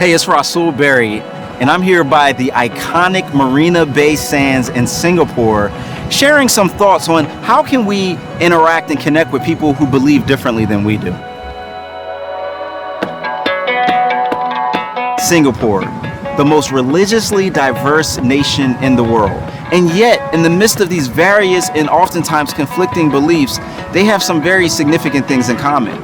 Hey, it's Rasool Berry, and I'm here by the iconic Marina Bay Sands in Singapore, sharing some thoughts on how can we interact and connect with people who believe differently than we do. Singapore, the most religiously diverse nation in the world. And yet, in the midst of these various and oftentimes conflicting beliefs, they have some very significant things in common.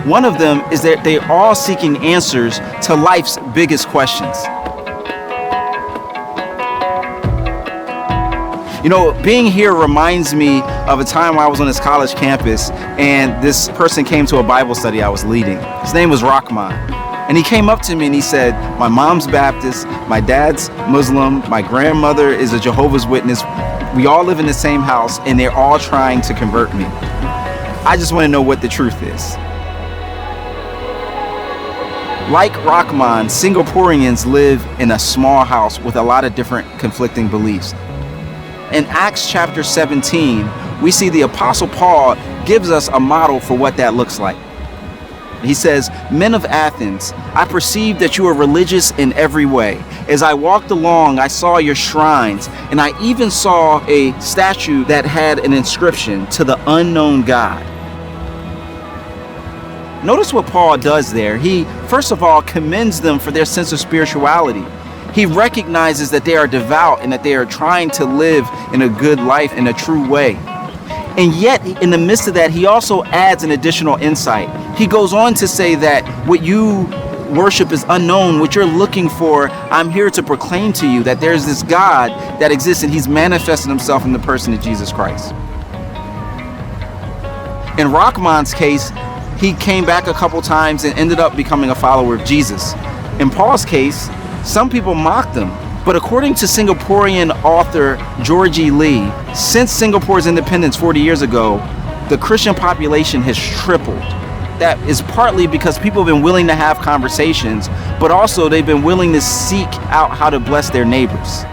One of them is that they're all seeking answers to life's biggest questions. You know, being here reminds me of a time when I was on this college campus and this person came to a Bible study I was leading. His name was Rahman. And he came up to me and he said, my mom's Baptist, my dad's Muslim, my grandmother is a Jehovah's Witness. We all live in the same house and they're all trying to convert me. I just want to know what the truth is. Like Rahman, Singaporeans live in a small house with a lot of different conflicting beliefs. In Acts chapter 17, we see the Apostle Paul gives us a model for what that looks like. He says, "Men of Athens, I perceive that you are religious in every way. As I walked along, I saw your shrines, and I even saw a statue that had an inscription, 'To the unknown God.'" Notice what Paul does there. He, first of all, commends them for their sense of spirituality. He recognizes that they are devout and that they are trying to live in a good life in a true way. And yet, in the midst of that, he also adds an additional insight. He goes on to say that what you worship is unknown. What you're looking for, I'm here to proclaim to you that there's this God that exists and he's manifested himself in the person of Jesus Christ. In Rahman's case, he came back a couple times and ended up becoming a follower of Jesus. In Paul's case, some people mocked him, but according to Singaporean author Georgie Lee, since Singapore's independence 40 years ago, the Christian population has tripled. That is partly because people have been willing to have conversations, but also they've been willing to seek out how to bless their neighbors.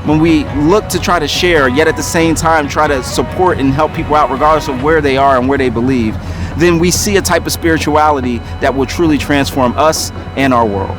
When we look to try to share, yet at the same time try to support and help people out regardless of where they are and where they believe, then we see a type of spirituality that will truly transform us and our world.